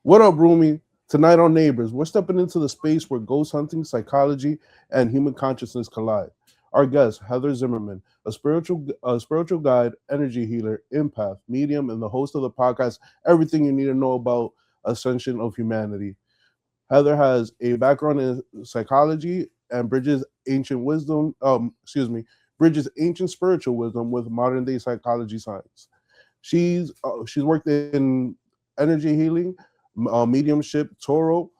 What up, Rumi? Tonight on Neighbors, we're stepping into the space where ghost hunting, psychology, and human consciousness collide. Our guest, Heather Zimmerman, a spiritual guide, energy healer, empath, medium, and the host of the podcast, Everything You Need to Know About Ascension of Humanity. Heather has a background in psychology and bridges ancient spiritual wisdom with modern day psychology science. She's worked in energy healing, mediumship, Toro,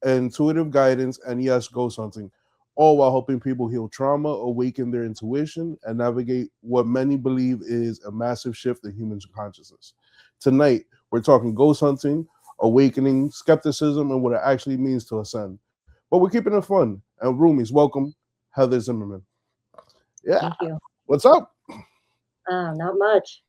intuitive guidance, and yes, ghost hunting, all while helping people heal trauma, awaken their intuition, and navigate what many believe is a massive shift in human consciousness. Tonight, we're talking ghost hunting, awakening, skepticism, and what it actually means to ascend. But we're keeping it fun. And roomies, welcome, Heather Zimmerman. Yeah, Thank you. what's up? Not much.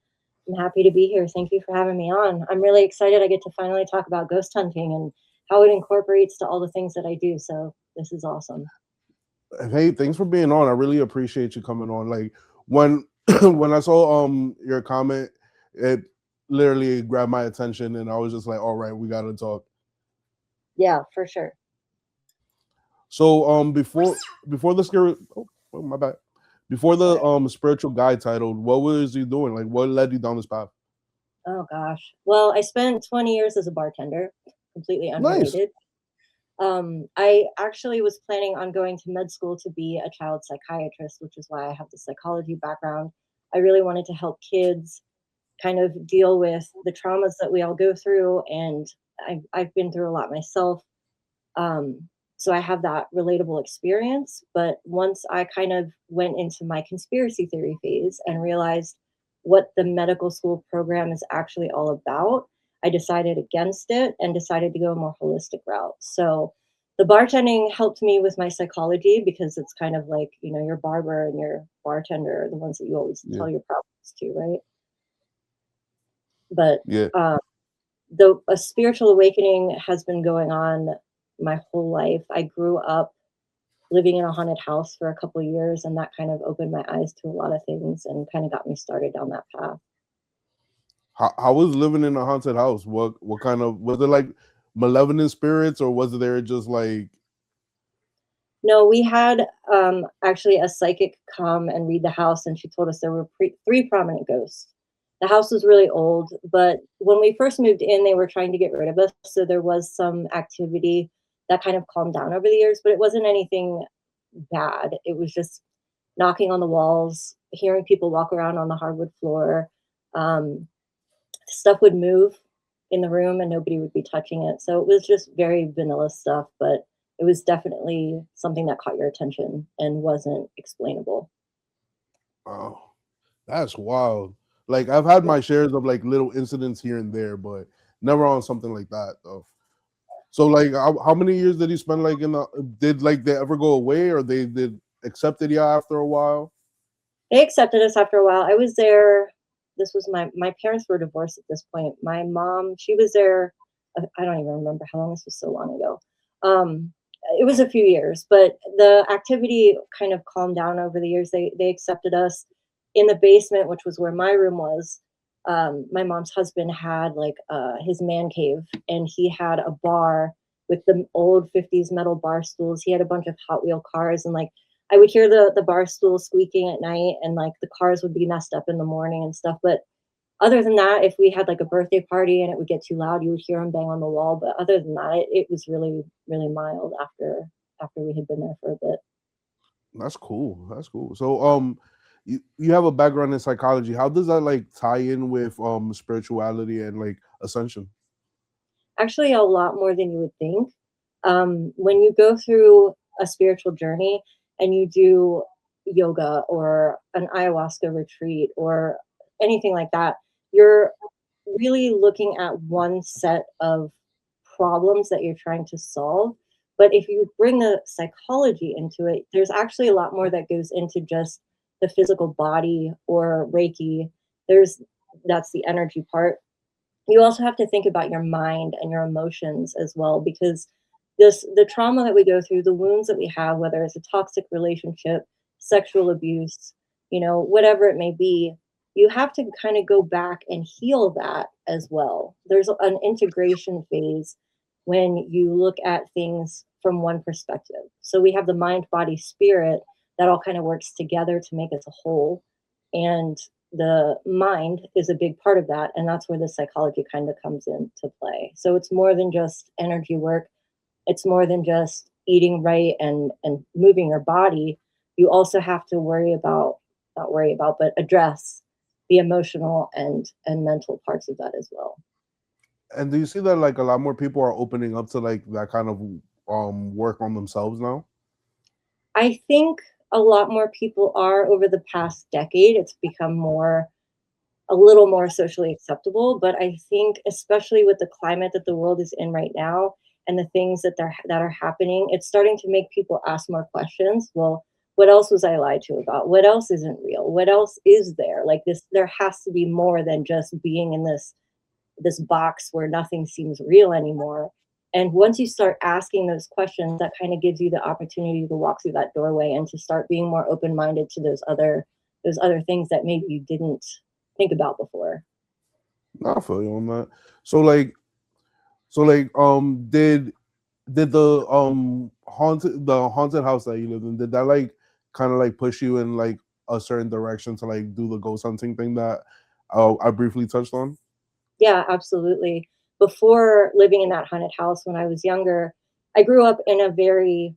I'm happy to be here. Thank you for having me on. I'm really excited I get to finally talk about ghost hunting and how it incorporates to all the things that I do. So this is awesome. Hey, thanks for being on. I really appreciate you coming on. Like when when I saw your comment, it literally grabbed my attention, and I was just like, all right, we gotta talk. Yeah, for sure. So before the scary, oh, my bad. Before All the right. spiritual guide titled, what was you doing? Like what led you down this path? Oh gosh. Well, I spent 20 years as a bartender, completely Nice. unrelated. I actually was planning on going to med school to be a child psychiatrist, which is why I have the psychology background. I really wanted to help kids kind of deal with the traumas that we all go through, and I've been through a lot myself. So I have that relatable experience. But once I kind of went into my conspiracy theory phase and realized what the medical school program is actually all about, I decided against it and decided to go a more holistic route. So the bartending helped me with my psychology because it's kind of like, your barber and your bartender are the ones that you always Yeah. tell your problems to, right? But Yeah. the a spiritual awakening has been going on my whole life. I grew up living in a haunted house for a couple of years, and that kind of opened my eyes to a lot of things and kind of got me started down that path. How was living in a haunted house? What kind of was it like malevolent spirits or was there just like No, we had actually a psychic come and read the house, and she told us there were three prominent ghosts. The house was really old, but when we first moved in, they were trying to get rid of us. So there was some activity that kind of calmed down over the years, but it wasn't anything bad. It was just knocking on the walls, hearing people walk around on the hardwood floor. Um, Stuff would move in the room and nobody would be touching it. So it was just very vanilla stuff, but it was definitely something that caught your attention and wasn't explainable. oh, that's wild. Like I've had my shares of like little incidents here and there, but never on something like that though. So like how many years did you spend like in the did like they ever go away or they did accepted you after a while? They accepted us after a while. I was there. This was my parents were divorced at this point. My mom, she was there. I don't even remember how long. This was so long ago. Um, it was a few years, but the activity kind of calmed down over the years. They accepted us in the basement, which was where my room was. My mom's husband had like his man cave, and he had a bar with the old 50s metal bar stools. He had a bunch of Hot Wheel cars, and like I would hear the bar stool squeaking at night, and like the cars would be messed up in the morning and stuff. But other than that, if we had like a birthday party and it would get too loud, you would hear them bang on the wall. But other than that, it was really, really mild after we had been there for a bit. That's cool. That's cool. So you have a background in psychology. How does that like tie in with spirituality and like ascension? Actually, a lot more than you would think. When you go through a spiritual journey and you do yoga or an ayahuasca retreat or anything like that, you're really looking at one set of problems that you're trying to solve. But if you bring the psychology into it, there's actually a lot more that goes into just the physical body or Reiki. There's That's the energy part. You also have to think about your mind and your emotions as well, because the trauma that we go through, the wounds that we have, whether it's a toxic relationship, sexual abuse, whatever it may be, you have to kind of go back and heal that as well. There's an integration phase when you look at things from one perspective. So we have the mind, body, spirit that all kind of works together to make us a whole. And the mind is a big part of that. And that's where the psychology kind of comes into play. So it's more than just energy work, it's more than just eating right and moving your body. You also have to worry about, not worry about, but address the emotional and mental parts of that as well. And do you see that like a lot more people are opening up to like that kind of work on themselves now? I think a lot more people are over the past decade. It's become more, a little more socially acceptable, but I think especially with the climate that the world is in right now and the things that are happening, it's starting to make people ask more questions. Well, what else was I lied to about? What else isn't real? What else is there? Like this, there has to be more than just being in this box where nothing seems real anymore. And once you start asking those questions, that kind of gives you the opportunity to walk through that doorway and to start being more open-minded to those other things that maybe you didn't think about before. Nah, I feel you on that. So like, did the haunted house that you lived in, did that like kind of like push you in like a certain direction to like do the ghost hunting thing that I briefly touched on? Yeah, absolutely. Before living in that haunted house when I was younger, I grew up in a very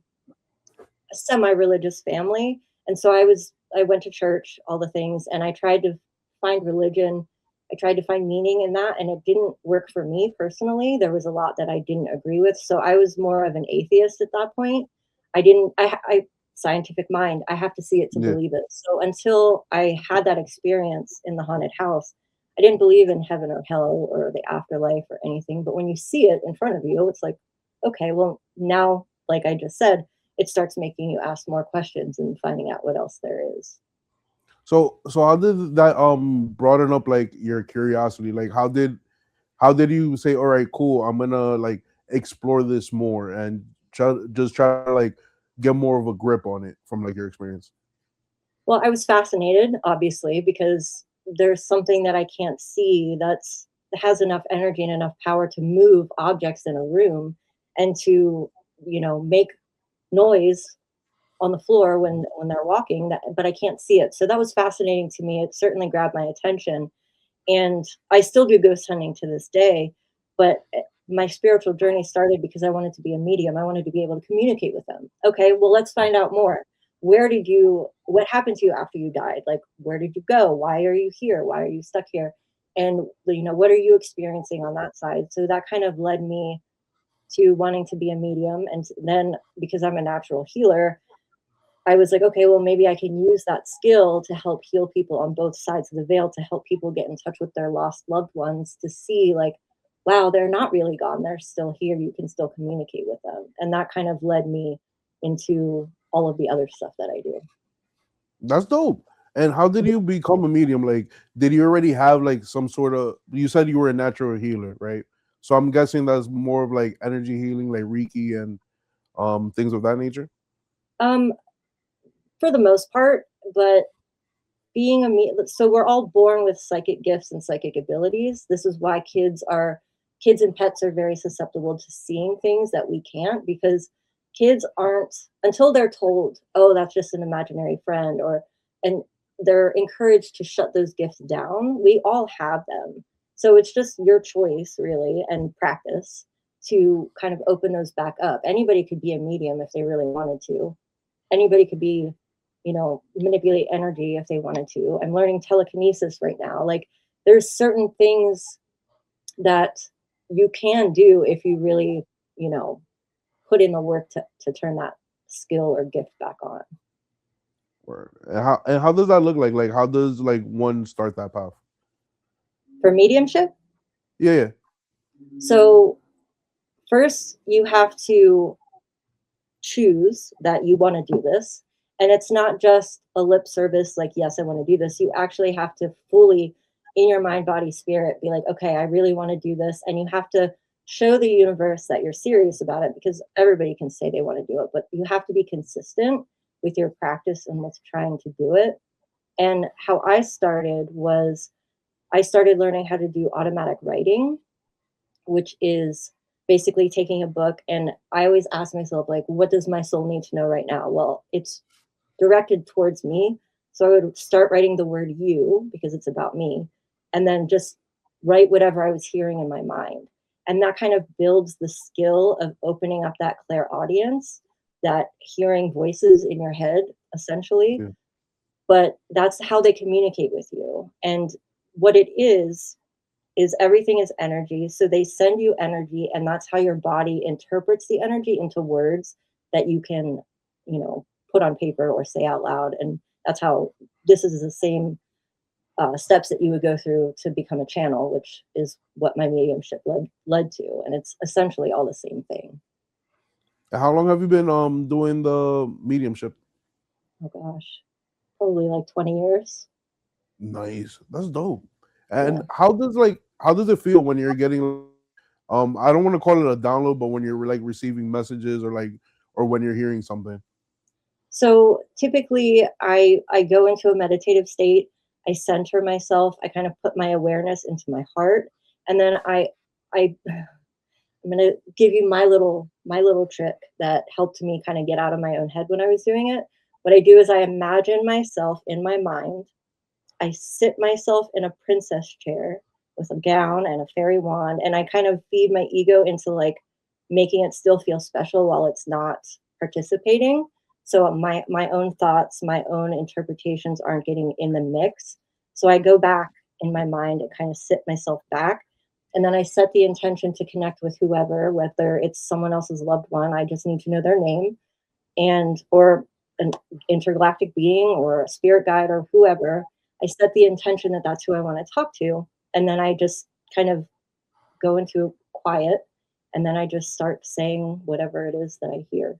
semi-religious family, and so I went to church, all the things, and I tried to find religion. I tried to find meaning in that, and it didn't work for me personally. There was a lot that I didn't agree with, so I was more of an atheist at that point. I didn't I scientific mind, I have to see it to Yeah. believe it. So until I had that experience in the haunted house, I didn't believe in heaven or hell or the afterlife or anything, but when you see it in front of you, it's like, okay, well, now, like I just said, it starts making you ask more questions and finding out what else there is. So how did that broaden up like your curiosity? Like how did you say, all right, cool, I'm gonna like explore this more and try to like get more of a grip on it from like your experience? Well, I was fascinated, obviously, because there's something that I can't see that has enough energy and enough power to move objects in a room and to, make noise on the floor when they're walking, but I can't see it. So that was fascinating to me. It certainly grabbed my attention. And I still do ghost hunting to this day, but my spiritual journey started because I wanted to be a medium. I wanted to be able to communicate with them. Okay, well, let's find out more. What happened to you after you died? Like, where did you go? Why are you here? Why are you stuck here? And, what are you experiencing on that side? So that kind of led me to wanting to be a medium. And then because I'm a natural healer, I was like, okay, well, maybe I can use that skill to help heal people on both sides of the veil, to help people get in touch with their lost loved ones, to see, like, wow, they're not really gone. They're still here. You can still communicate with them. And that kind of led me into all of the other stuff that I do. That's dope. And how did you become a medium? Like, did you already have like some sort of? You said you were a natural healer, right? So I'm guessing that's more of like energy healing, like Reiki and things of that nature. Um, for the most part, but so we're all born with psychic gifts and psychic abilities. This is why kids and pets are very susceptible to seeing things that we can't, because kids aren't, until they're told, oh, that's just an imaginary friend, and they're encouraged to shut those gifts down. We all have them. So it's just your choice, really, and practice to kind of open those back up. Anybody could be a medium if they really wanted to. Anybody could be, manipulate energy if they wanted to. I'm learning telekinesis right now. Like, there's certain things that you can do if you really, you know, put in the work to turn that skill or gift back on. Word. And how does that look like? Like, how does like one start that path? For mediumship, Yeah, yeah. so first you have to choose that you want to do this. And it's not just a lip service, like, yes, I want to do this. You actually have to fully, in your mind, body, spirit, be like, okay, I really want to do this. And you have to show the universe that you're serious about it, because everybody can say they want to do it, but you have to be consistent with your practice and with trying to do it. And how I started was I started learning how to do automatic writing, which is basically taking a book. And I always ask myself, like, what does my soul need to know right now? Well, it's directed towards me. So I would start writing the word you because it's about me, and then just write whatever I was hearing in my mind. And that kind of builds the skill of opening up that clairaudience, that hearing voices in your head, essentially. Yeah. But that's how they communicate with you. And what it is everything is energy. So they send you energy, and that's how your body interprets the energy into words that you can, put on paper or say out loud. And that's how this is the same steps that you would go through to become a channel, which is what my mediumship led to. And it's essentially all the same thing. How long have you been doing the mediumship? Oh gosh, probably like 20 years. Nice. That's dope. And Yeah. how does it feel when you're getting I don't want to call it a download, but when you're like receiving messages or when you're hearing something? So typically I go into a meditative state, I center myself, I kind of put my awareness into my heart, and then I I'm going to give you my little trick that helped me kind of get out of my own head when I was doing it. What I do is I imagine myself in my mind. I sit myself in a princess chair with a gown and a fairy wand, and I kind of feed my ego into like making it still feel special while it's not participating. So my own thoughts, my own interpretations aren't getting in the mix. So I go back in my mind and kind of sit myself back, and then I set the intention to connect with whoever, whether it's someone else's loved one, I just need to know their name, and or an intergalactic being or a spirit guide or whoever. I set the intention that that's who I want to talk to, and then I just kind of go into quiet, and then I just start saying whatever it is that I hear.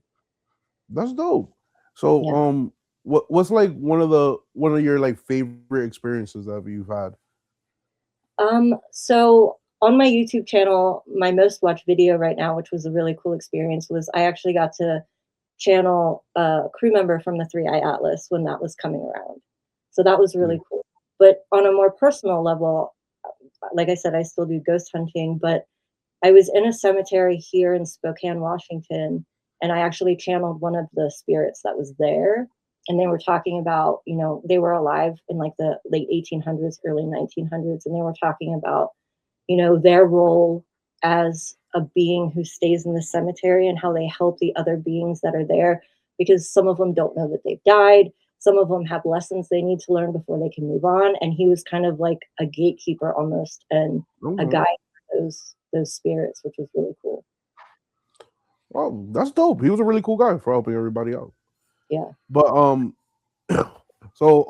That's dope. So Yeah. what's like one of your like favorite experiences that you've had? So on my YouTube channel, my most watched video right now, which was a really cool experience, was I actually got to channel a crew member from the Three Eye Atlas when that was coming around. So that was Yeah. really cool. But on a more personal level, like I said, I still do ghost hunting, but I was in a cemetery here in Spokane, Washington, and I actually channeled one of the spirits that was there. And they were talking about, they were alive in like the late 1800s, early 1900s, and they were talking about, their role as a being who stays in the cemetery and how they help the other beings that are there, because some of them don't know that they've died. Some of them have lessons they need to learn before they can move on. And he was kind of like a gatekeeper almost, and a Okay. guide for those spirits, which was really cool. Well, that's dope. He was a really cool guy for helping everybody out. Yeah. But so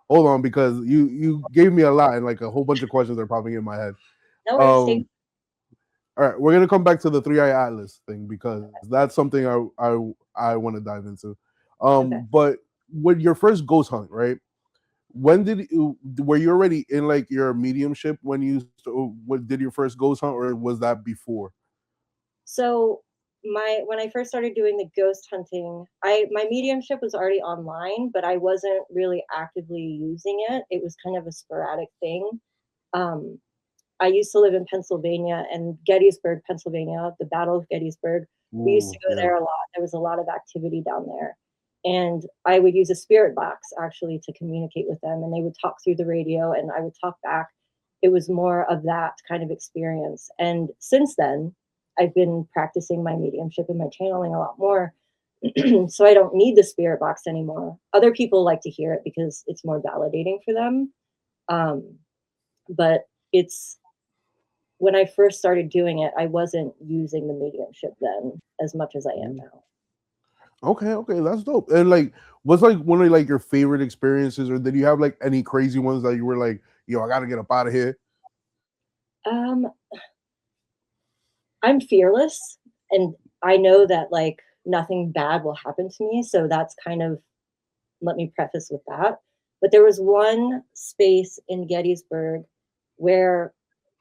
hold on because you gave me a lot and like a whole bunch of questions are popping in my head. No worries. Um all right, we're gonna come back to the Three Eye Atlas thing because that's something I want to dive into. Okay. But with your first ghost hunt, right? When were you already in like your mediumship when what did your first ghost hunt, or was that before? So when I first started doing the ghost hunting, my mediumship was already online, but I wasn't really actively using it. It was kind of a sporadic thing. Um, I used to live in Pennsylvania, and Gettysburg, Pennsylvania, the Battle of Gettysburg. We used to Ooh, go yeah. there a lot. There was a lot of activity down there. And I would use a spirit box actually to communicate with them, and they would talk through the radio, and I would talk back. It was more of that kind of experience. And since then, I've been practicing my mediumship and my channeling a lot more. So I don't need the spirit box anymore. Other people like to hear it because it's more validating for them. Um, but it's when I first started doing it, I wasn't using the mediumship then as much as I am Mm. now. Okay, okay, that's dope. And like, what's like one of like your favorite experiences, or did you have like any crazy ones that you were like, yo, I gotta get up out of here? Um, I'm fearless, and I know that like nothing bad will happen to me. So that's kind of, let me preface with that. But there was one space in Gettysburg where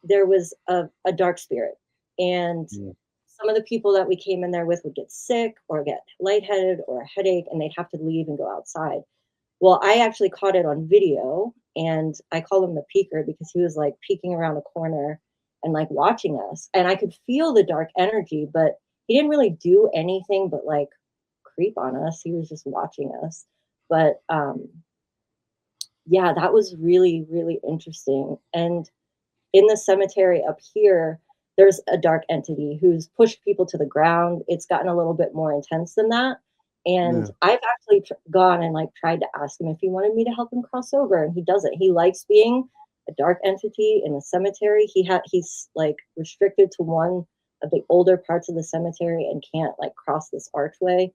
there was a dark spirit, and Mm. some of the people that we came in there with would get sick or get lightheaded or a headache, and they'd have to leave and go outside. Well, I actually caught it on video, and I call him the peeker because he was like peeking around a corner and like watching us. And I could feel the dark energy, but he didn't really do anything but like creep on us. He was just watching us. But yeah, that was really, really interesting. And in the cemetery up here, there's a dark entity who's pushed people to the ground. It's gotten a little bit more intense than that. And Yeah. I've actually gone and like tried to ask him if he wanted me to help him cross over, and he doesn't. He likes being a dark entity in a cemetery. He's like restricted to one of the older parts of the cemetery and can't like cross this archway.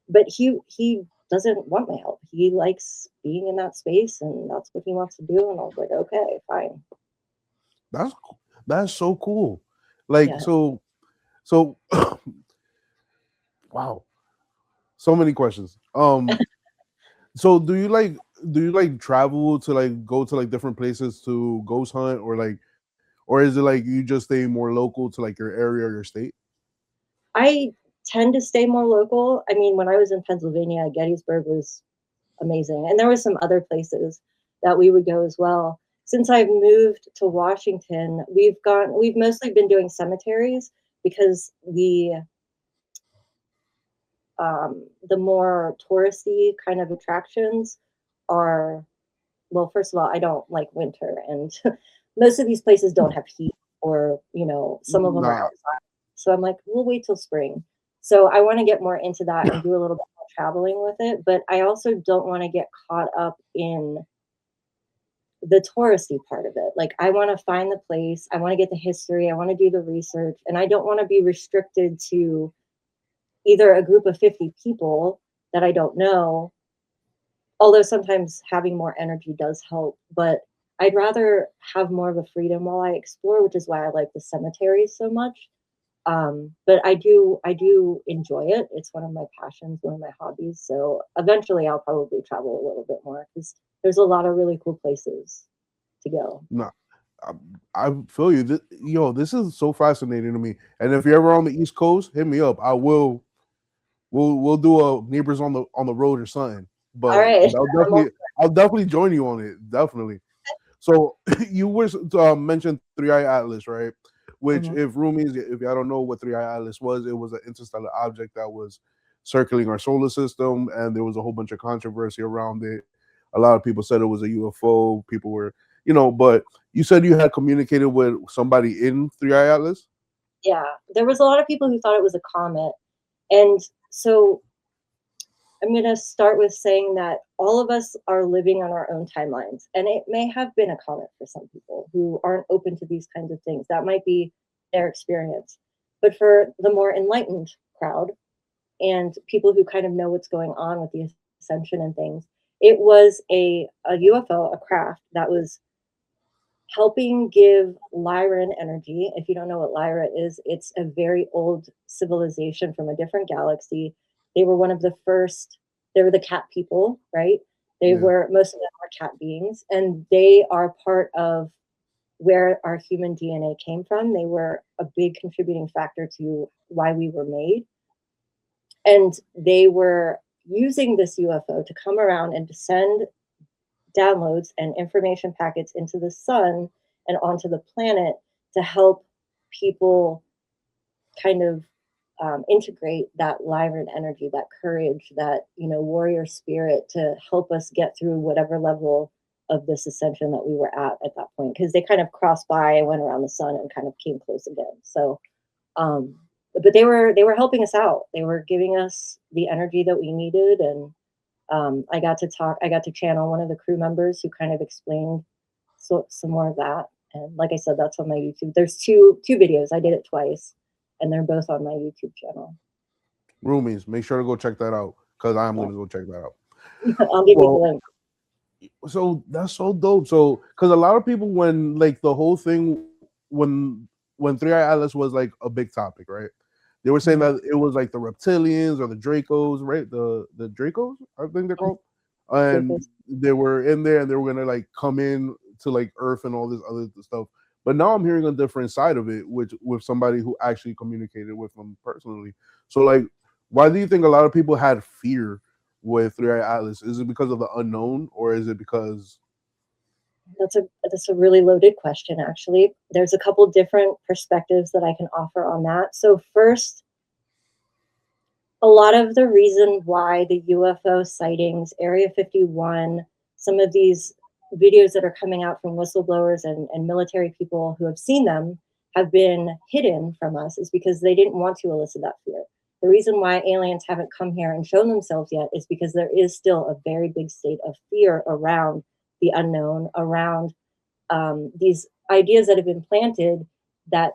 But he doesn't want my help. He likes being in that space, and that's what he wants to do. And I was like, okay, fine. That's that's so cool. Like Yeah. so wow. So many questions. So do you like travel to like go to like different places to ghost hunt, or is it like you just stay more local to like your area or your state? I tend to stay more local. I mean, when I was in Pennsylvania, Gettysburg was amazing. And there were some other places that we would go as well. Since I've moved to Washington, we've mostly been doing cemeteries because the more touristy kind of attractions are, well, first of all, I don't like winter, and most of these places don't have heat, or some of them are Nah, outside. So I'm like, we'll wait till spring. So I want to get more into that and do a little bit more traveling with it, but I also don't want to get caught up in the touristy part of it. Like, I want to find the place, I want to get the history, I want to do the research, and I don't want to be restricted to either a group of 50 people that I don't know, although sometimes having more energy does help, but I'd rather have more of a freedom while I explore, which is why I like the cemeteries so much. But I do enjoy it. It's one of my passions, one of my hobbies. So eventually I'll probably travel a little bit more because there's a lot of really cool places to go. nah. I, I feel you. Yo, this is so fascinating to me. And if you're ever on the East Coast, hit me up. I will. We'll do a neighbors on the road or something. All But right. I'm all, I'll definitely join you on it. Definitely. So you were mentioned Three Eye Atlas, right? Which, mhm. if roomies, if y'all don't know what Three Eye Atlas was, it was an interstellar object that was circling our solar system, and there was a whole bunch of controversy around it. A lot of people said it was a UFO. People were, but you said you had communicated with somebody in Three Eye Atlas. Yeah, there was a lot of people who thought it was a comet. And so I'm going to start with saying that all of us are living on our own timelines. And it may have been a comet for some people who aren't open to these kinds of things. That might be their experience. But for the more enlightened crowd and people who kind of know what's going on with the ascension and things, it was a UFO, a craft that was helping give Lyran energy. If you don't know what Lyra is, it's a very old civilization from a different galaxy. They were one of the first, they were the cat people, right? They Yeah. were, most of them are cat beings, and they are part of where our human DNA came from. They were a big contributing factor to why we were made. And they were using this UFO to come around and to send downloads and information packets into the sun and onto the planet to help people kind of integrate that Lyran energy, that courage, that warrior spirit to help us get through whatever level of this ascension that we were at that point. Because they kind of crossed by and went around the sun and kind of came close again. So, um, but they were helping us out. They were giving us the energy that we needed, and I got to talk. I got to channel one of the crew members who kind of explained some more of that. And like I said, that's on my YouTube. There's two videos. I did it twice, and they're both on my YouTube channel. Roomies, make sure to go check that out because I'm Yeah. gonna go check that out. I'll give you the Well, link. so that's so dope. So, because a lot of people, when like the whole thing, when Three Eye Atlas was like a big topic, right? They were saying Mhm. that it was like the reptilians or the Dracos, right? The Dracos, I think they're Mhm. called, and Dracos. they were in there and they were gonna like come in to like Earth and all this other stuff. But now I'm hearing a different side of it, which with somebody who actually communicated with them personally. So, like, why do you think a lot of people had fear with Three Eye Atlas? Is it because of the unknown, or is it because That's a really loaded question, actually. There's a couple different perspectives that I can offer on that. So first, a lot of the reason why the UFO sightings, Area 51, some of these videos that are coming out from whistleblowers and military people who have seen them have been hidden from us is because they didn't want to elicit that fear. The reason why aliens haven't come here and shown themselves yet is because there is still a very big state of fear around the unknown, around these ideas that have been planted that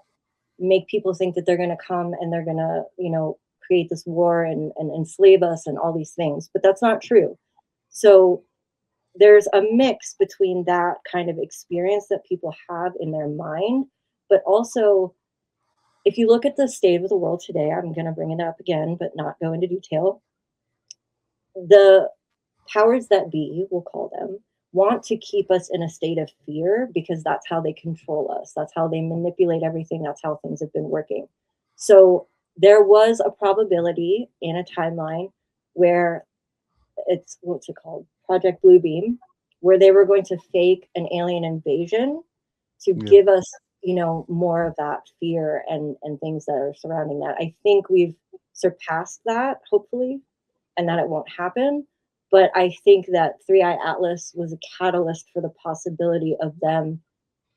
make people think that they're going to come and they're going to, create this war and enslave us and all these things. But that's not true. So there's a mix between that kind of experience that people have in their mind, but also if you look at the state of the world today, I'm going to bring it up again, but not go into detail. The powers that be, we'll call them, want to keep us in a state of fear because that's how they control us. That's how they manipulate everything. That's how things have been working. So there was a probability in a timeline where it's what's it called? Project Bluebeam, where they were going to fake an alien invasion to yeah, give us, more of that fear and things that are surrounding that. I think we've surpassed that, hopefully, and that it won't happen. But I think that Three Eye Atlas was a catalyst for the possibility of them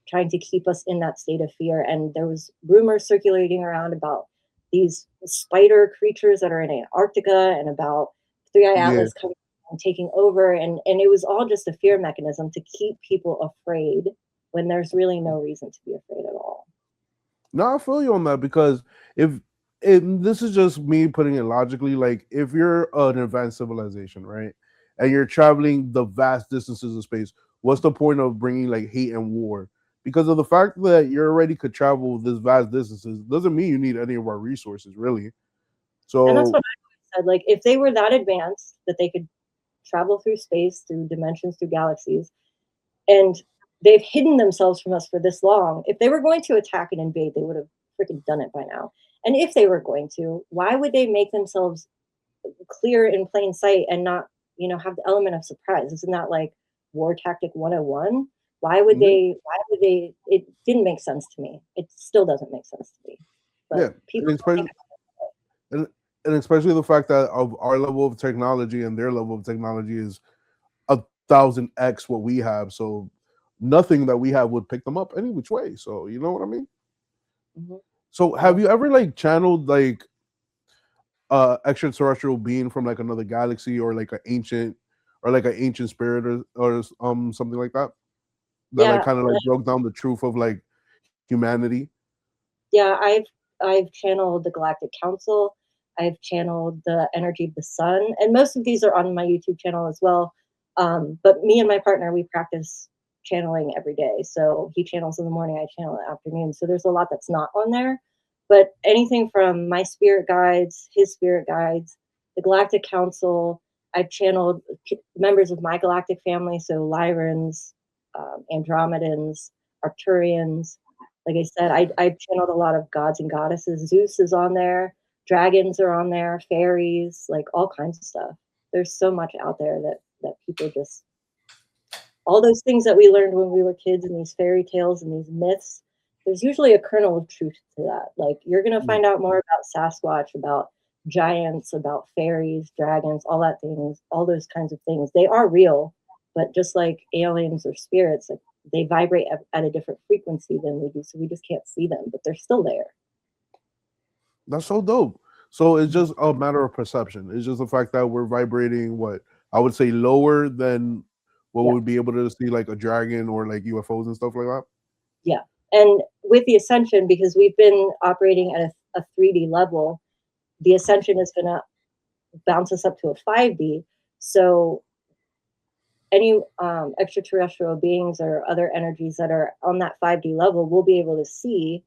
trying to keep us in that state of fear. And there was rumors circulating around about these spider creatures that are in Antarctica and about Three Eye yeah? Atlas coming and taking over. And it was all just a fear mechanism to keep people afraid when there's really no reason to be afraid at all. No, I feel you on that because if and this is just me putting it logically, like if you're an advanced civilization, right, and you're traveling the vast distances of space, what's the point of bringing like hate and war? Because of the fact that you already could travel this vast distances doesn't mean you need any of our resources, really. And that's So what I said. Like, if they were that advanced that they could travel through space, through dimensions, through galaxies, and they've hidden themselves from us for this long. If they were going to attack and invade, they would have freaking done it by now. And if they were going to, why would they make themselves clear in plain sight and not, have the element of surprise? Isn't that like war tactic 101? yeah, Why would they? It didn't make sense to me. It still doesn't make sense to me. But yeah, and people don't think. especially and, and especially the fact that of our level of technology and their level of technology is 1,000x what we have. So nothing that we have would pick them up any which way. So you know what I mean? Mhm. So have Yeah. you ever like channeled like extraterrestrial being from like another galaxy or like an ancient spirit or something like that? That like Yeah. kind of like broke down the truth of like humanity. Yeah, I've channeled the Galactic Council. I've channeled the energy of the sun, and most of these are on my YouTube channel as well. But me and my partner, we practice channeling every day. So he channels in the morning, I channel in the afternoon. So there's a lot that's not on there. But anything from my spirit guides, his spirit guides, the Galactic Council, I've channeled members of my galactic family, so Lyrans, Andromedans, Arcturians. Like I said, I've channeled a lot of gods and goddesses. Zeus is on there, dragons are on there, fairies, like all kinds of stuff. There's so much out there that people just all those things that we learned when we were kids and these fairy tales and these myths. There's usually a kernel of truth to that. Like you're gonna Yeah, find out more about Sasquatch, about giants, about fairies, dragons, all that things, all those kinds of things. They are real, but just like aliens or spirits, like they vibrate at a different frequency than we do, so we just can't see them, but they're still there. that's so dope. So it's Mhm. just a matter of perception. It's just the fact that we're vibrating what I would say lower than what we Yeah, would be able to see like a dragon or like UFOs and stuff like that. yeah. And with the ascension, because we've been operating at a 3D level, the ascension is going to bounce us up to a 5D. So any extraterrestrial beings or other energies that are on that 5D level, we'll be able to see.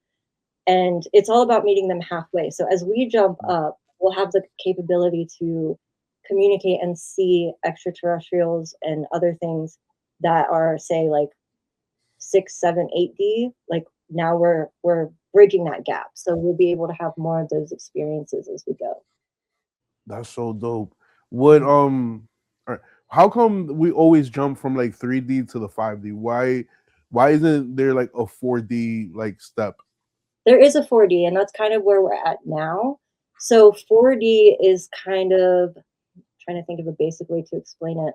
And it's all about meeting them halfway. So as we jump up, we'll have the capability to communicate and see extraterrestrials and other things that are, say, like 6, 7, 8D. Like now we're bridging that gap. So we'll be able to have more of those experiences as we go. That's so dope. Would all right, how come we always jump from like 3D to the 5D? Why isn't there like a 4D like step? There is a 4D, and that's kind of where we're at now. So 4D is kind of, trying to think of a basic way to explain it.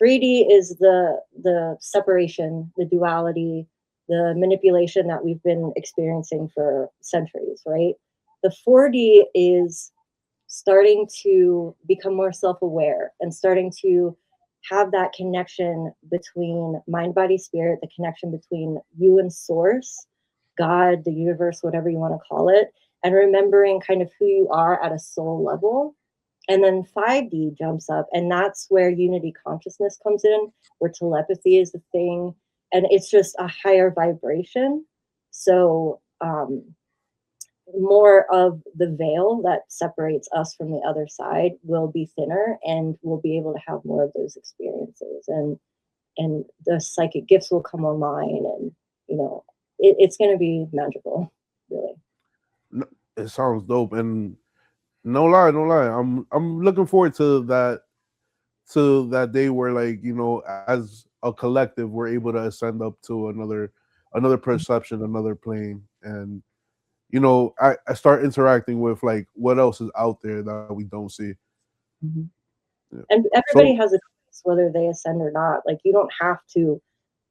3D is the separation, the duality, the manipulation that we've been experiencing for centuries, right? The 4D is starting to become more self-aware and starting to have that connection between mind, body, spirit, the connection between you and source, God, the universe, whatever you want to call it, and remembering kind of who you are at a soul level. And then 5D jumps up, and that's where unity consciousness comes in, where telepathy is the thing, and it's just a higher vibration. So more of the veil that separates us from the other side will be thinner, and we'll be able to have more of those experiences, and the psychic gifts will come online, and it's going to be magical, really. It sounds dope, and no lie, no lie. I'm looking forward to that day where like as a collective we're able to ascend up to another perception, another plane, and I start interacting with like what else is out there that we don't see. Mm-hmm. Yeah. And everybody So has a choice whether they ascend or not. Like, you don't have to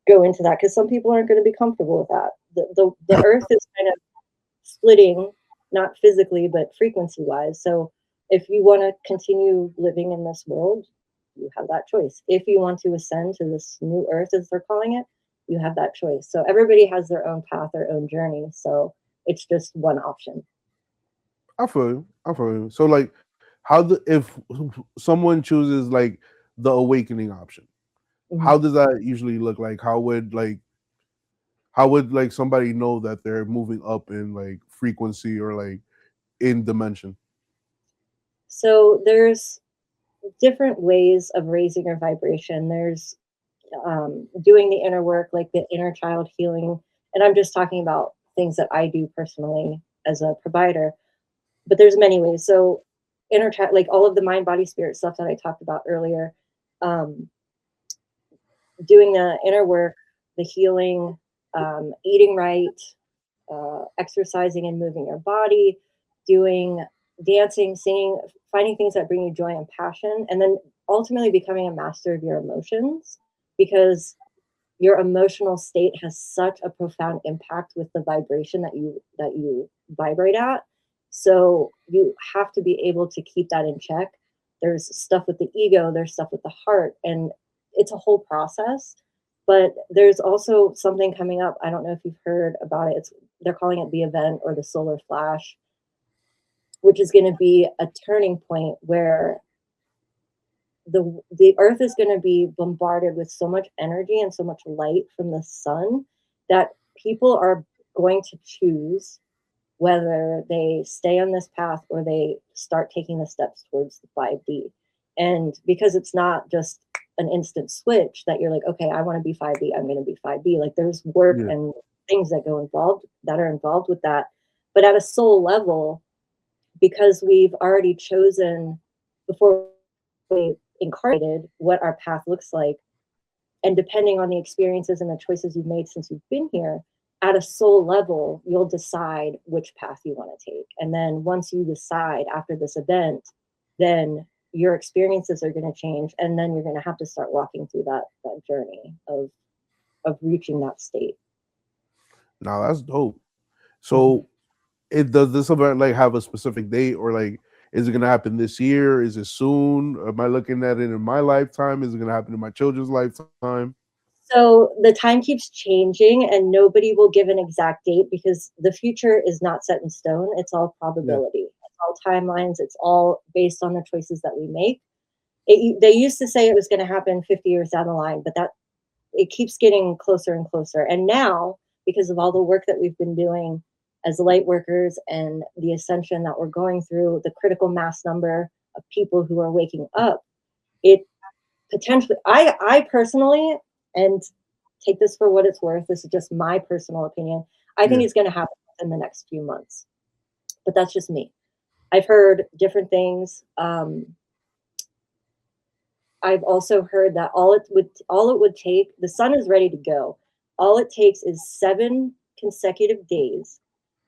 go into that, because some people aren't going to be comfortable with that. The earth is kind of splitting, not physically but frequency wise. So if you want to continue living in this world, you have that choice. If you want to ascend to this new earth, as they're calling it, you have that choice. So everybody has their own path, their own journey. So it's just one option. I feel you. I feel you. So like, if someone chooses like the awakening option, Mm-hmm. how does that usually look like? How would like somebody know that they're moving up in like frequency or like in dimension? So there's different ways of raising your vibration. There's doing the inner work, like the inner child healing. And I'm just talking about things that I do personally as a provider, but there's many ways. So inner child, like all of the mind, body, spirit stuff that I talked about earlier, um, doing the inner work, the healing, eating right, exercising and moving your body, doing dancing, singing, finding things that bring you joy and passion, and then ultimately becoming a master of your emotions, because your emotional state has such a profound impact with the vibration that you vibrate at. So you have to be able to keep that in check. There's stuff with the ego, there's stuff with the heart, and it's a whole process. But there's also something coming up. I don't know if you've heard about it. They're calling it the event or the solar flash, which is going to be a turning point where the earth is going to be bombarded with so much energy and so much light from the sun that people are going to choose whether they stay on this path or they start taking the steps towards the 5D. And because it's not just an instant switch that you're like, okay, I want to be 5D, I'm going to be 5D. Like, there's work Yeah. and things that are involved with that. But at a soul level, because we've already chosen before we incarnated what our path looks like, and depending on the experiences and the choices you've made since you've been here, at a soul level you'll decide which path you want to take. And then once you decide after this event, then your experiences are going to change, and then you're going to have to start walking through that journey of reaching that state. Now that's dope. Mm-hmm. So it does this event like have a specific date, or like is it gonna happen this year? Is it soon? Am I looking at it in my lifetime? Is it gonna happen in my children's lifetime? So the time keeps changing, and nobody will give an exact date because the future is not set in stone. It's all Yeah. probability. It's all timelines. It's all based on the choices that we make. They used to say it was going to happen 50 years down the line, but that it keeps getting closer and closer. And now, because of all the work that we've been doing as light workers and the ascension that we're going through, the critical mass number of people who are waking up, it potentially, I personally, and take this for what it's worth, this is just my personal opinion, I think Yeah. it's going to happen in the next few months, but that's just me. I've heard different things. I've also heard that all it would take, the sun is ready to go. All it takes is 7 consecutive days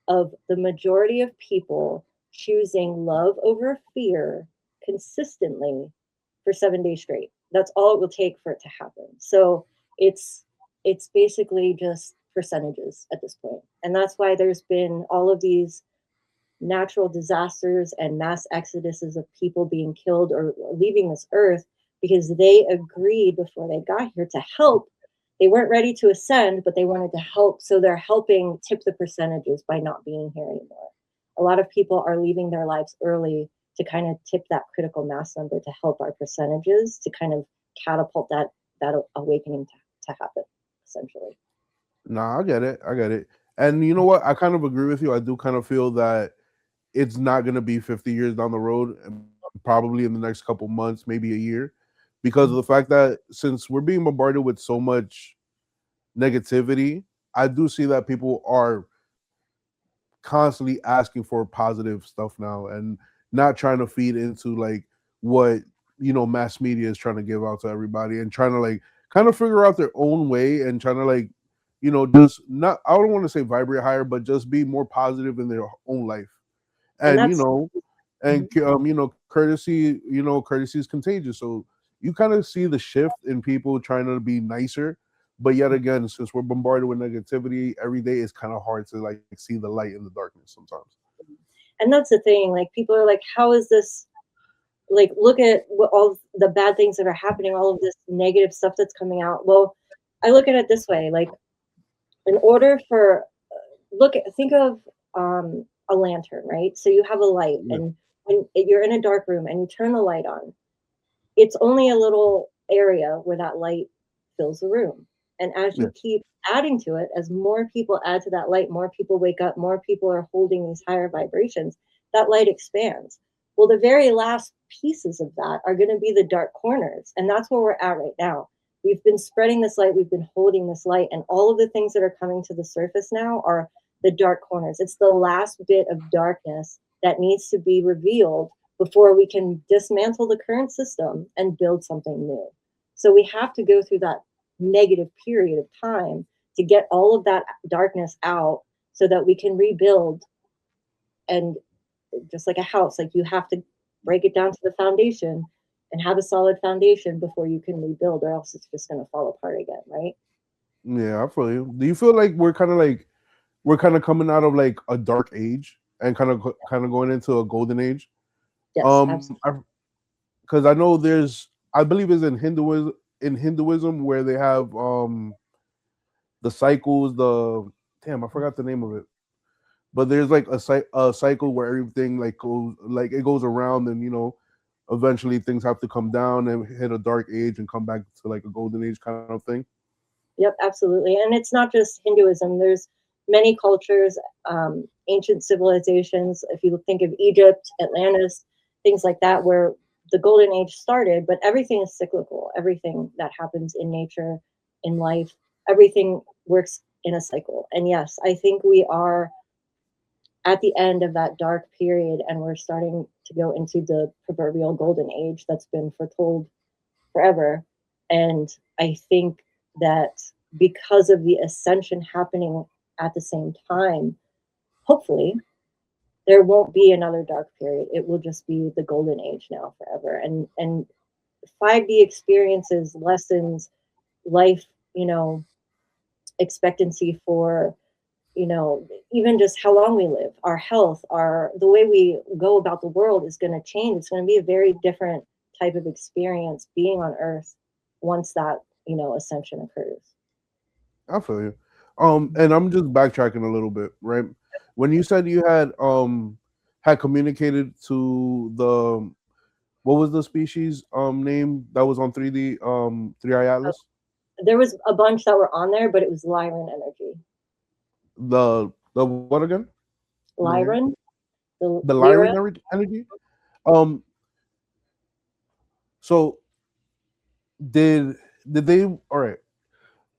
of the majority of people choosing love over fear consistently for 7 days straight. That's all it will take for it to happen. So it's it's basically just percentages at this point. And that's why there's been all of these natural disasters and mass exoduses of people being killed or leaving this earth because they agreed before they got here to help. They weren't ready to ascend, but they wanted to help. So they're helping tip the percentages by not being here anymore. A lot of people are leaving their lives early to kind of tip that critical mass number to help our percentages to kind of catapult that awakening to happen, essentially. Nah, I get it. I get it. And you know what? I kind of agree with you. I do kind of feel that it's not going to be 50 years down the road, and probably in the next couple months, maybe a year, because of the fact that since we're being bombarded with so much negativity, I do see that people are constantly asking for positive stuff now and not trying to feed into like what mass media is trying to give out to everybody and trying to like kind of figure out their own way and trying to like just not, I don't want to say vibrate higher, but just be more positive in their own life. And And that's mhm. courtesy is contagious. So you kind of see the shift in people trying to be nicer, but yet again, since we're bombarded with negativity every day, it's kind of hard to like see the light in the darkness sometimes. And that's the thing. Like people are like, how is this, like look at what all the bad things that are happening, all of this negative stuff that's coming out. Well, I look at it this way, like in order for think of a lantern, right? So you have a light, Yeah, and when you're in a dark room and you turn the light on, it's only a little area where that light fills the room. And as yeah, you keep adding to it, as more people add to that light, more people wake up, more people are holding these higher vibrations, that light expands. Well, the very last pieces of that are going to be the dark corners. And that's where we're at right now. We've been spreading this light, we've been holding this light, and all of the things that are coming to the surface now are the dark corners. It's the last bit of darkness that needs to be revealed before we can dismantle the current system and build something new. So we have to go through that negative period of time to get all of that darkness out so that we can rebuild. And just like a house, like you have to break it down to the foundation and have a solid foundation before you can rebuild, or else it's just going to fall apart again, right? yeah. I feel you. Do you feel like we're kind of coming out of like a dark age and kind of going into a golden age? Yes, Um, absolutely. because I know I believe it's in Hinduism where they have the cycles. The damn, I forgot the name of it. But there's like a cycle where everything like it goes around, and eventually things have to come down and hit a dark age and come back to like a golden age kind of thing. Yep, absolutely. And it's not just Hinduism. There's many cultures, ancient civilizations. If you think of Egypt, Atlantis, things like that, where the golden age started, but everything is cyclical. Everything that happens in nature, in life, everything works in a cycle. And yes, I think we are at the end of that dark period and we're starting to go into the proverbial golden age that's been foretold forever. And I think that because of the ascension happening at the same time, hopefully there won't be another dark period. It will just be the golden age now forever. And 5D experiences, lessons, life, expectancy for, even just how long we live, our health, our the way we go about the world is going to change. It's going to be a very different type of experience being on Earth once that ascension occurs. I feel you. And I'm just backtracking a little bit, right? When you said you had communicated to the what was the species name that was on 3D 3i So Atlas? there was a bunch that were on there, but it was Lyran energy. The what again? I didn't hear you. Lyran, the The Lyra. Lyran energy. Um, so did did they? All right.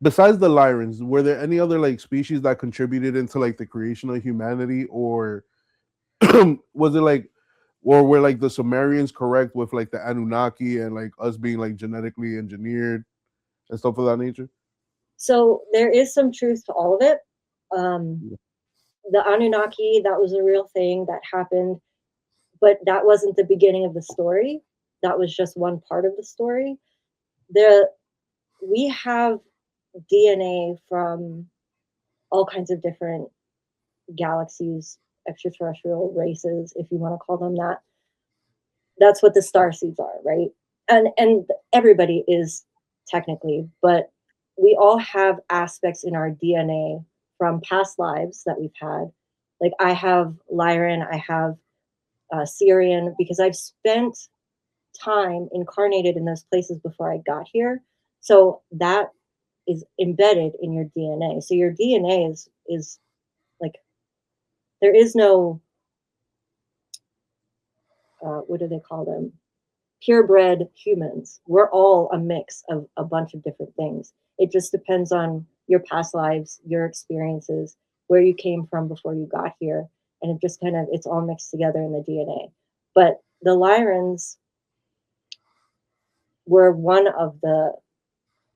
Besides the Lyrans, were there any other like species that contributed into like the creation of humanity, or was it like or were like the Sumerians correct with like the Anunnaki and like us being like genetically engineered and stuff of that nature? So there is some truth to all of it. Um, the Anunnaki, that was a real thing that happened, but that wasn't the beginning of the story. That was just one part of the story. There, we have DNA from all kinds of different galaxies, extraterrestrial races, if you want to call them that. That's what the star seeds are, right? And everybody is technically, but we all have aspects in our DNA from past lives that we've had. Like I have Lyran, I have Syrian, because I've spent time incarnated in those places before I got here. So that is embedded in your DNA. So your DNA is like, there is no what do they call them? Purebred humans. We're all a mix of a bunch of different things. It just depends on your past lives, your experiences, where you came from before you got here, and it just kind of it's all mixed together in the DNA. But the Lyrans were one of the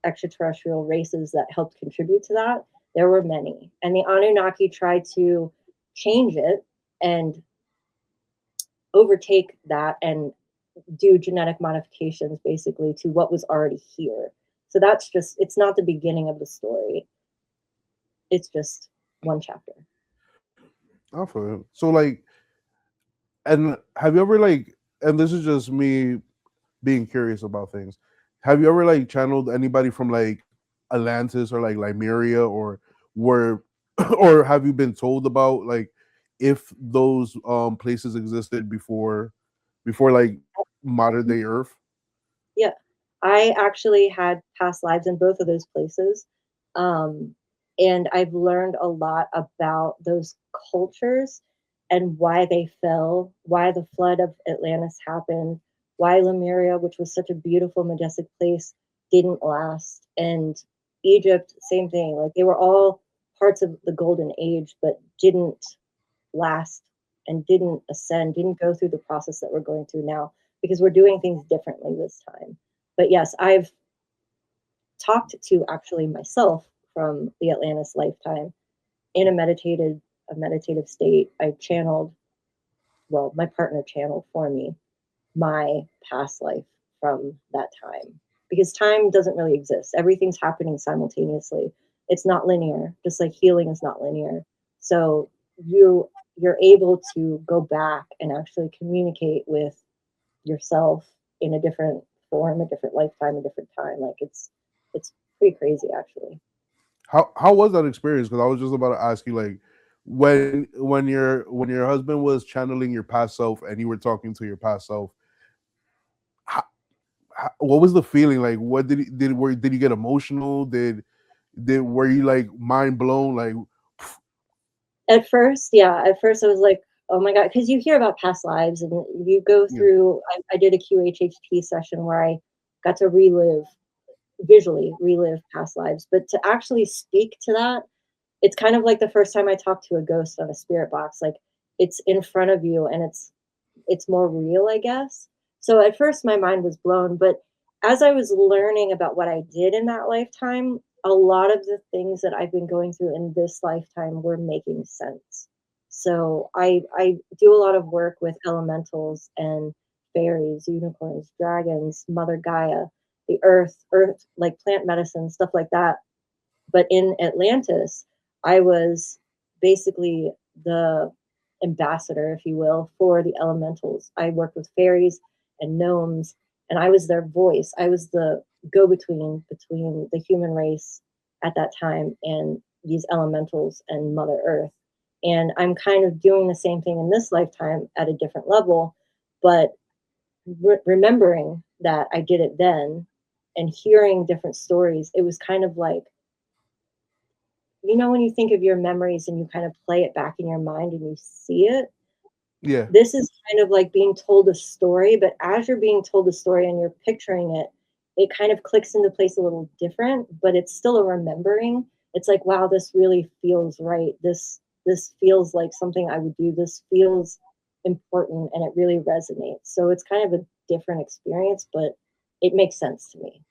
extraterrestrial races that helped contribute to that. There were many, and the Anunnaki tried to change it and overtake that and do genetic modifications basically to what was already here. So that's just, it's not the beginning of the story. It's just one chapter. I feel it. So like, and have you ever like, and this is just me being curious about things. Have you ever like channeled anybody from like Atlantis or like Lemuria, or were or have you been told about like if those places existed before like modern day Earth? Yeah. I actually had past lives in both of those places. Um, and I've learned a lot about those cultures and why they fell, why the flood of Atlantis happened, why Lemuria, which was such a beautiful, majestic place, didn't last. And Egypt, same thing. Like they were all parts of the golden age, but didn't last and didn't ascend, didn't go through the process that we're going through now because we're doing things differently this time. But yes, I've talked to actually myself from the Atlantis lifetime in a meditative state. I channeled, well, my partner channeled for me my past life from that time because time doesn't really exist. Everything's happening simultaneously. It's not linear, just like healing is not linear. So you're able to go back and actually communicate with yourself in a different form, a different lifetime, a different time. Like it's pretty crazy actually. How was that experience? Because I was just about to ask you like when your husband was channeling your past self and you were talking to your past self, how, what was the feeling like? What did you get emotional? Did were you like mind blown? Like, At first, yeah, at first I was like, oh my God, because you hear about past lives and you go yeah, through, I did a QHHT session where I got to relive, visually relive past lives, but to actually speak to that, it's kind of like the first time I talked to a ghost on a spirit box. Like it's in front of you and it's more real, I guess. So at first my mind was blown, but as I was learning about what I did in that lifetime, a lot of the things that I've been going through in this lifetime were making sense. So I do a lot of work with elementals and fairies, unicorns, dragons, Mother Gaia, the earth like plant medicine, stuff like that. But in Atlantis, I was basically the ambassador, if you will, for the elementals. I worked with fairies and gnomes, and I was their voice. I was the go between the human race at that time and these elementals and Mother Earth. And I'm kind of doing the same thing in this lifetime at a different level, but remembering that I did it then and hearing different stories, it was kind of like, you know, when you think of your memories and you kind of play it back in your mind and you see it, yeah, this is kind of like being told a story, but as you're being told a story and you're picturing it, it kind of clicks into place a little different, but it's still a remembering. It's like, wow, this really feels right. This feels like something I would do. This feels important and it really resonates. So it's kind of a different experience, but it makes sense to me.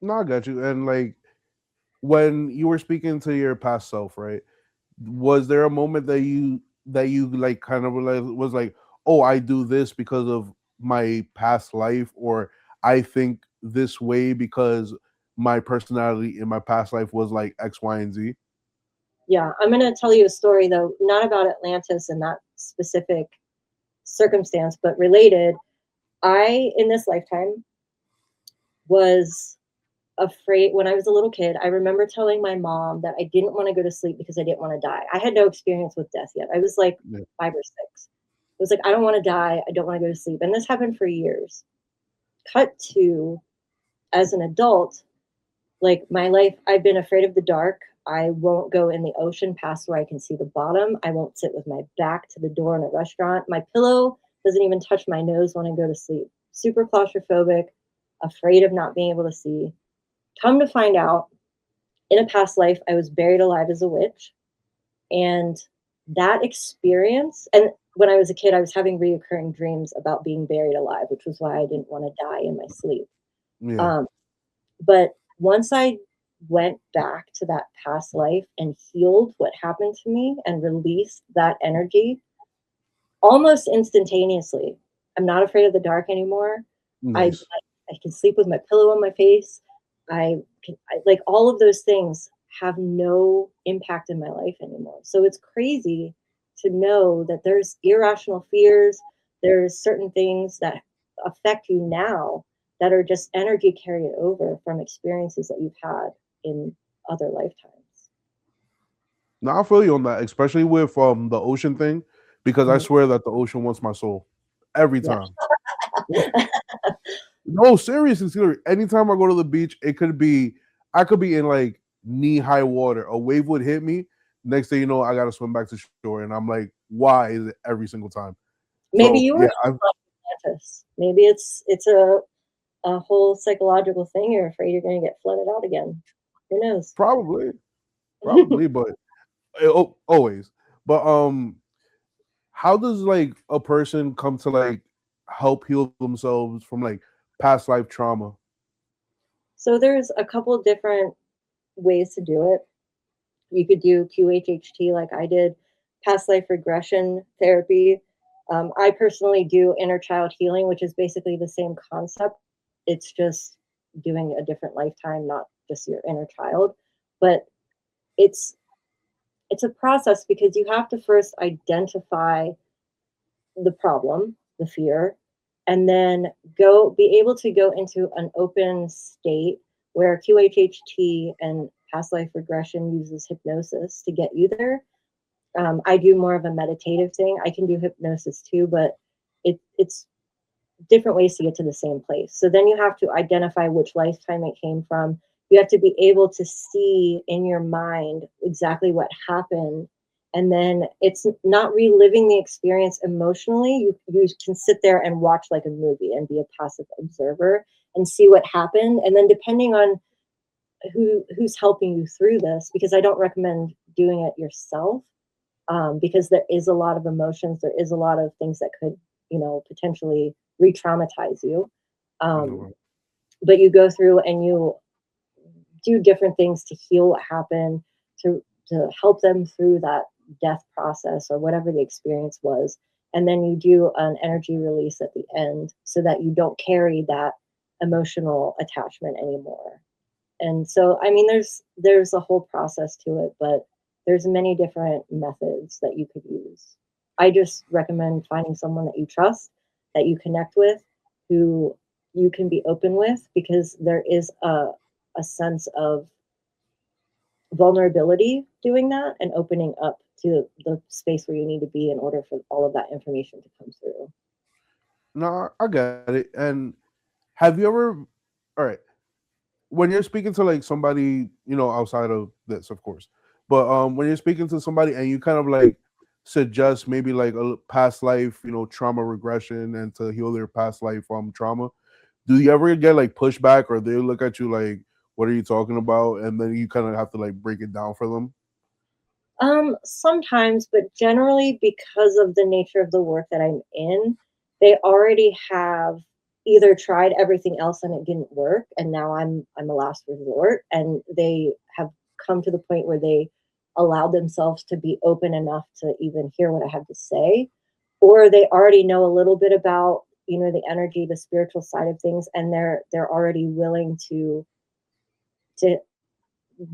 No, I got you. And like when you were speaking to your past self, right? Was there a moment that you like kind of like was like, oh, I do this because of my past life, or I think this way because my personality in my past life was like X, Y, and Z? Yeah, I'm going to tell you a story though, not about Atlantis and that specific circumstance, but related. I, in this lifetime, was afraid when I was a little kid. I remember telling my mom that I didn't want to go to sleep because I didn't want to die. I had no experience with death yet. I was like Yeah. 5 or 6. It was like, I don't want to die. I don't want to go to sleep. And this happened for years. Cut to as an adult, like my life, I've been afraid of the dark. I won't go in the ocean past where I can see the bottom. I won't sit with my back to the door in a restaurant. My pillow doesn't even touch my nose when I go to sleep. Super claustrophobic, afraid of not being able to see. Come to find out, in a past life, I was buried alive as a witch. And that experience, and when I was a kid, I was having reoccurring dreams about being buried alive, which was why I didn't want to die in my sleep. Yeah. Um, but once I went back to that past life and healed what happened to me and released that energy almost instantaneously, I'm not afraid of the dark anymore. Nice. I can sleep with my pillow on my face. Like all of those things have no impact in my life anymore. So it's crazy to know that there's irrational fears, there's certain things that affect you now that are just energy carried over from experiences that you've had in other lifetimes. Now I feel you on that, especially with the ocean thing, because I Mhm. swear that the ocean wants my soul every Yeah. time. No, seriously, seriously. Anytime I go to the beach, it could be I could be in like knee high water. A wave would hit me. Next thing you know, I gotta swim back to shore, and I'm like, why is it every single time? Maybe So you yeah, were I like Atlantis. Maybe it's a whole psychological thing. You're afraid you're going to get flooded out again. Who knows? probably, probably, but always. But how does like a person come to like help heal themselves from like past life trauma? So there's a couple different ways to do it. You could do QHHT like I did, past life regression therapy. I personally do inner child healing, which is basically the same concept. It's just doing a different lifetime, not just your inner child. But it's it's a process because you have to first identify the problem, the fear, and then go be able to go into an open state where QHHT and past life regression uses hypnosis to get you there. I do more of a meditative thing. I can do hypnosis too, but it's different ways to get to the same place. So then you have to identify which lifetime it came from. You have to be able to see in your mind exactly what happened. And then it's not reliving the experience emotionally. You can sit there and watch like a movie and be a passive observer and see what happened. And then depending on who's helping you through this, because I don't recommend doing it yourself, because there is a lot of emotions, there is a lot of things that could, potentially re-traumatize you. Um, No. but you go through and you do different things to heal what happened, to help them through that death process or whatever the experience was. And then you do an energy release at the end so that you don't carry that emotional attachment anymore. And so, I mean, there's a whole process to it, but there's many different methods that you could use. I just recommend finding someone that you trust, that you connect with, who you can be open with, because there is a sense of vulnerability doing that and opening up to the space where you need to be in order for all of that information to come through. No, I got it. And have you ever all right, when you're speaking to like somebody, outside of this, of course, but when you're speaking to somebody and you kind of like suggest maybe like a past life, trauma regression and to heal their past life trauma, do you ever get like pushback or they look at you like, what are you talking about? And then you kind of have to like break it down for them. Sometimes, but generally because of the nature of the work that I'm in, they already have either tried everything else and it didn't work, and now I'm a last resort, and they have come to the point where they allow themselves to be open enough to even hear what I have to say, or they already know a little bit about, the energy, the spiritual side of things, and they're already willing to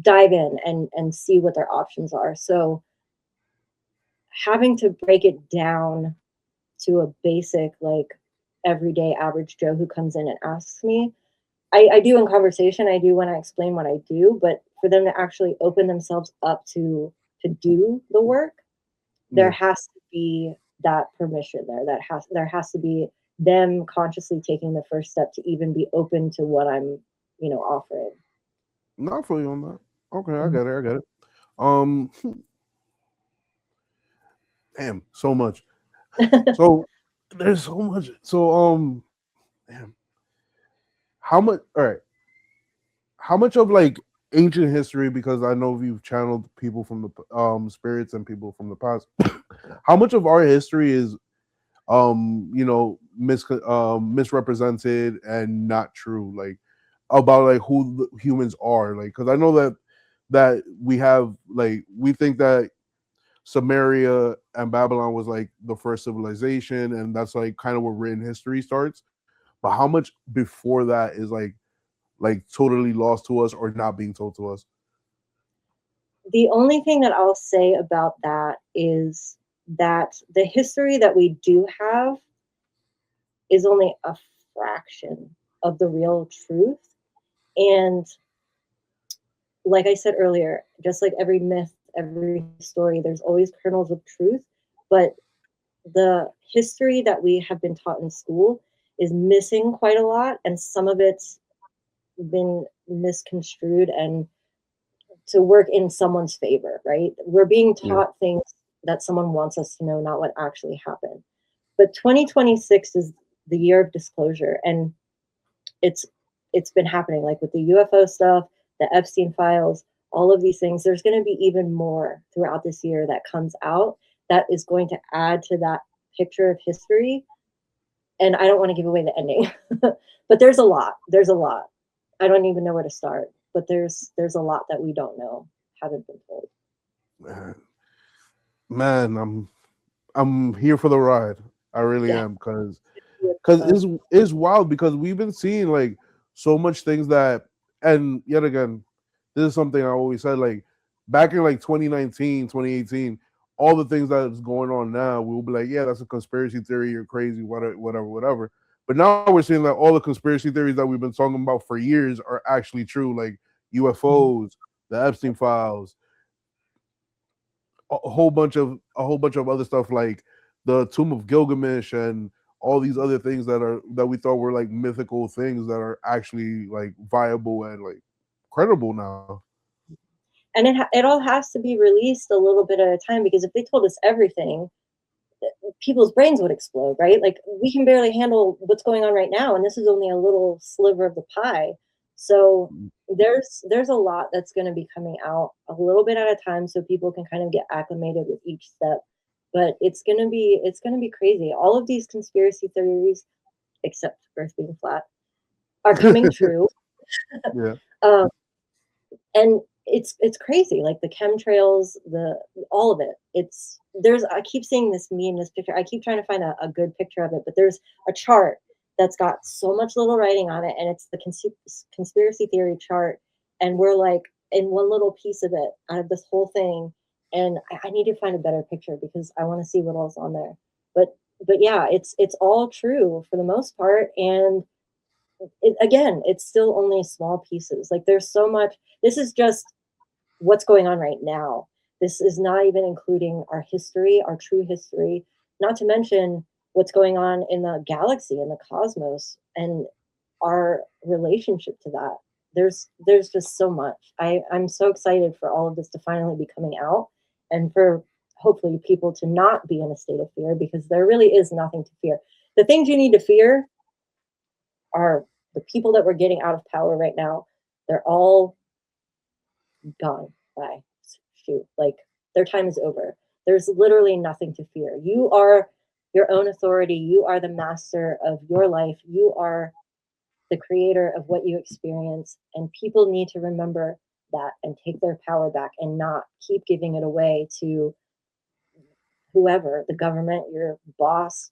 dive in and see what their options are. So having to break it down to a basic, like, everyday average Joe who comes in and asks me, I do in conversation, I do when I explain what I do, but for them to actually open themselves up to do the work, there Yeah. has to be that permission there. There has to be them consciously taking the first step to even be open to what I'm, offering. Not for you on that. Okay, I Mhm. get it. I get it. Um, damn, so much. So there's so much. So damn, how much? All right, how much of like ancient history? Because I know you've channeled people from the spirits and people from the past. How much of our history is misrepresented and not true, like about like who the humans are, like because I know that we have, like, we think that Samaria and Babylon was like the first civilization, and that's like kind of where written history starts. But how much before that is like totally lost to us or not being told to us? The only thing that I'll say about that is that the history that we do have is only a fraction of the real truth. And like I said earlier, just like every myth, every story, there's always kernels of truth. But the history that we have been taught in school is missing quite a lot. And some of it's been misconstrued and to work in someone's favor, right? We're being Yeah. taught things that someone wants us to know, not what actually happened. But 2026 is the year of disclosure, and it's it's been happening, like with the UFO stuff, the Epstein files, all of these things. There's going to be even more throughout this year that comes out that is going to add to that picture of history. And I don't want to give away the ending, but there's a lot. There's a lot. I don't even know where to start, but there's a lot that we don't know, haven't been told. Man, man, I'm here for the ride. I really Yeah. am, because it's wild, because we've been seeing like so much things that, and yet again, this is something I always said, like back in like 2019, 2018, all the things that is going on now, we'll be like, yeah, that's a conspiracy theory, you're crazy, whatever, whatever, whatever. But now we're seeing that all the conspiracy theories that we've been talking about for years are actually true, like Mhm. UFOs, the Epstein files, a whole bunch of other stuff like the Tomb of Gilgamesh and all these other things that we thought were like mythical things that are actually like viable and like credible now. And it all has to be released a little bit at a time, because if they told us everything, people's brains would explode, right? Like, we can barely handle what's going on right now, and this is only a little sliver of the pie. So there's a lot that's going to be coming out a little bit at a time, so people can kind of get acclimated with each step. But it's going to be crazy. All of these conspiracy theories, except Earth being flat, are coming true. Yeah. Um, and it's crazy, like the chemtrails, the all of it. I keep seeing this meme, this picture. I keep trying to find a good picture of it, but there's a chart that's got so much little writing on it, and it's the conspiracy theory chart, and we're like in one little piece of it out of this whole thing. And I need to find a better picture because I want to see what else on there. But yeah, it's all true for the most part. And again, it's still only small pieces. Like, there's so much. This is just what's going on right now. This is not even including our history, our true history, not to mention what's going on in the galaxy and the cosmos and our relationship to that. There's just so much. I'm so excited for all of this to finally be coming out, and for hopefully people to not be in a state of fear, because there really is nothing to fear. The things you need to fear are the people that we're getting out of power right now. They're all gone by, shoot, like, their time is over. There's literally nothing to fear. You are your own authority. You are the master of your life. You are the creator of what you experience. And people need to remember that and take their power back and not keep giving it away to whoever, the government, your boss,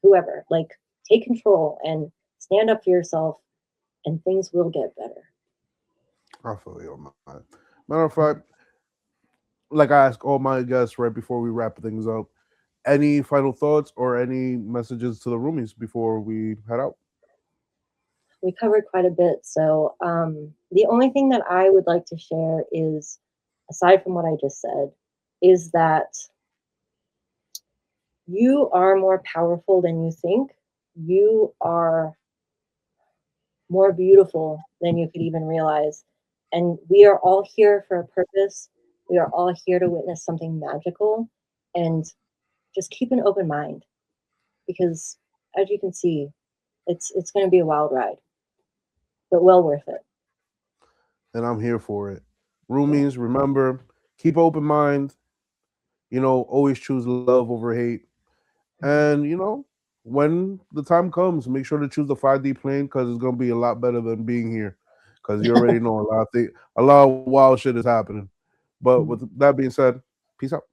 whoever. Like, take control and stand up for yourself, and things will get better. I feel you on that. Matter of fact, like I ask all my guests right before we wrap things up, any final thoughts or any messages to the roomies before we head out? We covered quite a bit. So, the only thing that I would like to share is, aside from what I just said, is that you are more powerful than you think. You are more beautiful than you could even realize. And we are all here for a purpose. We are all here to witness something magical. And just keep an open mind, because as you can see, it's going to be a wild ride, but well worth it. And I'm here for it. Yeah. Roomies, remember, keep open mind. Always choose love over hate. Mhm. And when the time comes, make sure to choose the 5D plane because it's gonna be a lot better than being here. Because you already know a lot of wild shit is happening. But with that being said, peace out.